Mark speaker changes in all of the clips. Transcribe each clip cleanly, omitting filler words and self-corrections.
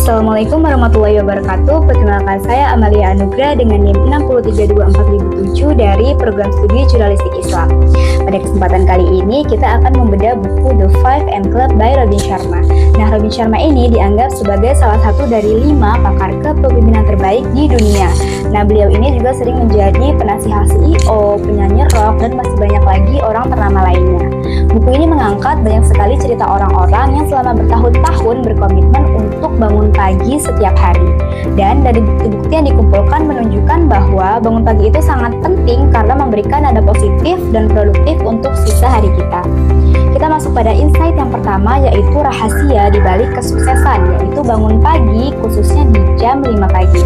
Speaker 1: Assalamualaikum warahmatullahi wabarakatuh. Perkenalkan saya Amalia Anugrah dengan NIM 6324007 dari program studi Jurnalistik Islam. Pada kesempatan kali ini kita akan membedah buku The 5M Club by Robin Sharma. Nah, Robin Sharma ini dianggap sebagai salah satu dari 5 pakar kepemimpinan terbaik di dunia. Nah, beliau ini juga sering menjadi penasihat CEO, penyanyi rock, dan masih banyak lagi orang ternama lainnya. Buku ini mengangkat banyak sekali cerita orang-orang yang selama bertahun-tahun berkomitmen untuk bangun pagi setiap hari. Dan dari bukti-bukti yang dikumpulkan menunjukkan bahwa bangun pagi itu sangat penting karena memberikan nada positif dan produktif untuk sisa hari kita. Kita masuk pada insight yang pertama, yaitu rahasia di balik kesuksesan, yaitu bangun pagi khususnya di jam 5 pagi.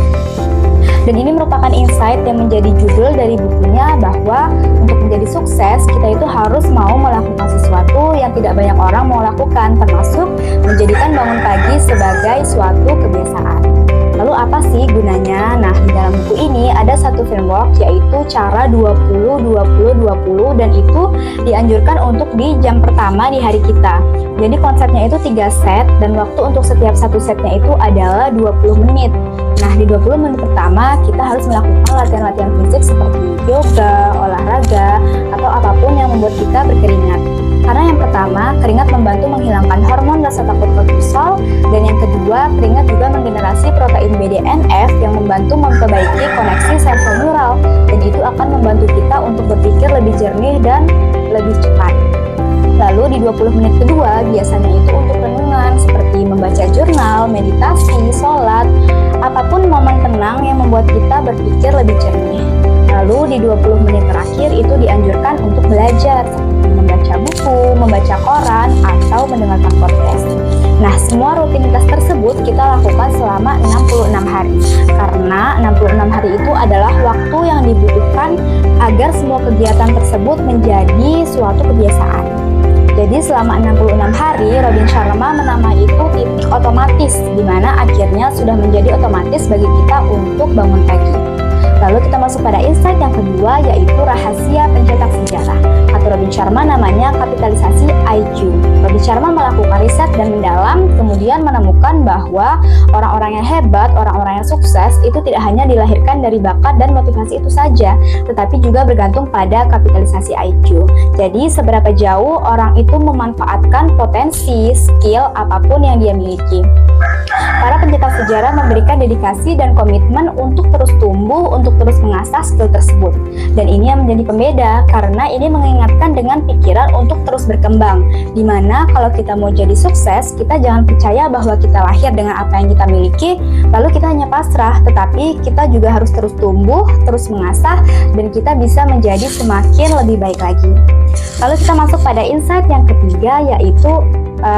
Speaker 1: Dan ini merupakan insight yang menjadi judul dari bukunya, bahwa untuk menjadi sukses kita itu harus mau melakukan sesuatu yang tidak banyak orang mau lakukan, termasuk menjadikan bangun pagi sebagai suatu kebiasaan. Lalu apa sih gunanya? Nah, di dalam buku ini ada satu framework, yaitu cara 20-20-20, dan itu dianjurkan untuk di jam pertama di hari kita. Jadi konsepnya itu 3 set, dan waktu untuk setiap satu setnya itu adalah 20 menit. Nah, di 20 menit pertama kita harus melakukan latihan-latihan fisik seperti yoga, olahraga, atau apapun yang membuat kita berkeringat. Karena yang pertama, keringat membantu menghilangkan hormon rasa takut kortisol, dan yang kedua, keringat juga menggenerasi protein BDNF yang membantu memperbaiki koneksi sentral neural, dan itu akan membantu kita untuk berpikir lebih jernih dan lebih cepat. Lalu di 20 menit kedua biasanya itu untuk renungan seperti membaca jurnal, meditasi, sholat, apapun momen tenang yang membuat kita berpikir lebih jernih. Lalu di 20 menit terakhir itu dianjurkan untuk belajar seperti membaca buku, membaca koran, atau mendengarkan podcast. Nah, semua rutinitas tersebut kita lakukan selama 66 hari. Karena 66 hari itu adalah waktu yang dibutuhkan agar semua kegiatan tersebut menjadi suatu kebiasaan. Jadi selama 66 hari, Robin Sharma menamai itu titik otomatis, di mana akhirnya sudah menjadi otomatis bagi kita untuk bangun pagi. Lalu kita masuk pada insight yang kedua, yaitu rahasia pencetak sejarah. Kata Robin Sharma namanya kapitalisasi IQ. Robin Sharma melakukan riset dan mendalam, kemudian menemukan bahwa orang-orang yang hebat, orang-orang yang sukses itu tidak hanya dilahirkan dari bakat dan motivasi itu saja, tetapi juga bergantung pada kapitalisasi IQ. Jadi seberapa jauh orang itu memanfaatkan potensi, skill, apapun yang dia miliki. Para pencetak sejarah memberikan dedikasi dan komitmen untuk terus tumbuh, untuk terus mengasah skill tersebut. Dan ini yang menjadi pembeda, karena ini mengingatkan dengan pikiran untuk terus berkembang. Dimana kalau kita mau jadi sukses, kita jangan percaya bahwa kita lahir dengan apa yang kita miliki, lalu kita hanya pasrah, tetapi kita juga harus terus tumbuh, terus mengasah, dan kita bisa menjadi semakin lebih baik lagi. Lalu kita masuk pada insight yang ketiga, yaitu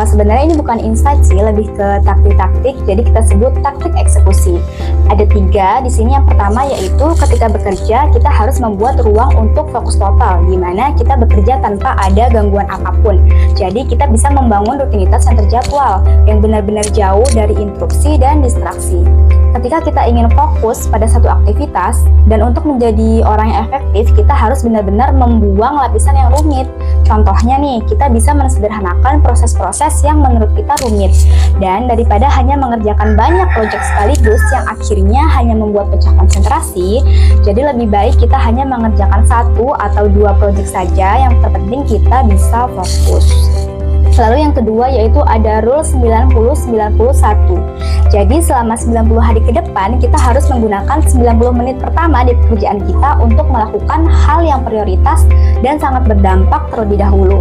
Speaker 1: sebenarnya ini bukan insight sih, lebih ke taktik-taktik, jadi kita sebut taktik eksekusi. Ada 3 di sini. Yang pertama yaitu ketika bekerja kita harus membuat ruang untuk fokus total, di mana kita bekerja tanpa ada gangguan apapun. Jadi kita bisa membangun rutinitas yang terjadwal, yang benar-benar jauh dari interupsi dan distraksi. Ketika kita ingin fokus pada satu aktivitas, dan untuk menjadi orang yang efektif, kita harus benar-benar membuang lapisan yang rumit. Contohnya nih, kita bisa mensederhanakan proses-proses yang menurut kita rumit. Dan daripada hanya mengerjakan banyak proyek sekaligus yang akhirnya hanya membuat pecah konsentrasi, jadi lebih baik kita hanya mengerjakan 1 atau 2 proyek saja yang terpenting kita bisa fokus. Lalu yang kedua yaitu ada rule 90-91. Jadi selama 90 hari ke depan kita harus menggunakan 90 menit pertama di pekerjaan kita untuk melakukan hal yang prioritas dan sangat berdampak terlebih dahulu.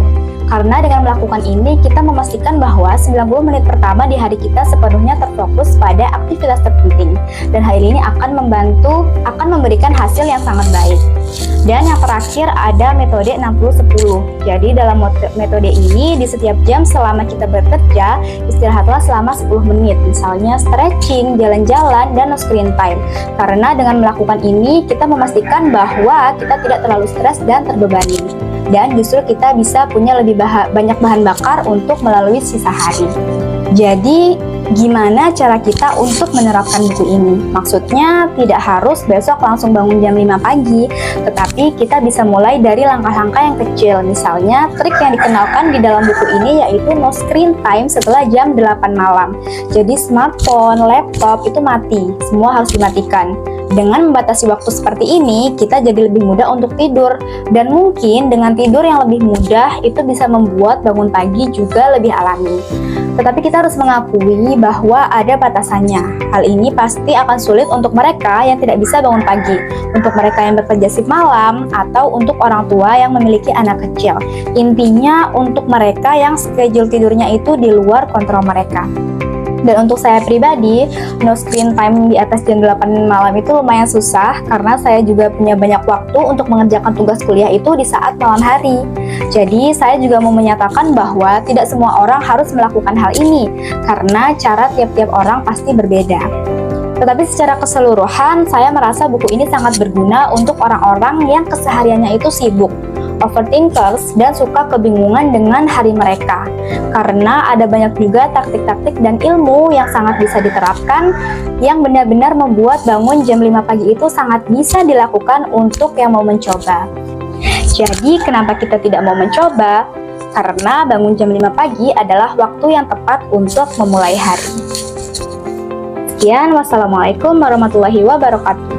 Speaker 1: Karena dengan melakukan ini, kita memastikan bahwa 90 menit pertama di hari kita sepenuhnya terfokus pada aktivitas terpenting. Dan hal ini akan memberikan hasil yang sangat baik. Dan yang terakhir ada metode 60-10. Jadi dalam metode ini, di setiap jam selama kita bekerja, istirahatlah selama 10 menit. Misalnya stretching, jalan-jalan, dan no screen time. Karena dengan melakukan ini, kita memastikan bahwa kita tidak terlalu stres dan terbebani. Dan justru kita bisa punya lebih banyak bahan bakar untuk melalui sisa hari. Jadi Gimana cara kita untuk menerapkan buku ini? Maksudnya tidak harus besok langsung bangun jam 5 pagi, tetapi kita bisa mulai dari langkah-langkah yang kecil. Misalnya, trik yang dikenalkan di dalam buku ini yaitu no screen time setelah jam 8 malam. Jadi smartphone, laptop itu mati, semua harus dimatikan. Dengan membatasi waktu seperti ini, kita jadi lebih mudah untuk tidur. Dan mungkin dengan tidur yang lebih mudah, itu bisa membuat bangun pagi juga lebih alami. Tetapi kita harus mengakui bahwa ada batasannya. Hal ini pasti akan sulit untuk mereka yang tidak bisa bangun pagi, untuk mereka yang bekerja shift malam, atau untuk orang tua yang memiliki anak kecil. Intinya untuk mereka yang schedule tidurnya itu di luar kontrol mereka. Dan untuk saya pribadi, no screen time di atas jam 8 malam itu lumayan susah karena saya juga punya banyak waktu untuk mengerjakan tugas kuliah itu di saat malam hari. Jadi saya juga mau menyatakan bahwa tidak semua orang harus melakukan hal ini karena cara tiap-tiap orang pasti berbeda. Tetapi secara keseluruhan, saya merasa buku ini sangat berguna untuk orang-orang yang kesehariannya itu sibuk, overthinkers, dan suka kebingungan dengan hari mereka. Karena ada banyak juga taktik-taktik dan ilmu yang sangat bisa diterapkan yang benar-benar membuat bangun jam 5 pagi itu sangat bisa dilakukan untuk yang mau mencoba. Jadi kenapa kita tidak mau mencoba? Karena bangun jam 5 pagi adalah waktu yang tepat untuk memulai hari. Sekian, wassalamualaikum warahmatullahi wabarakatuh.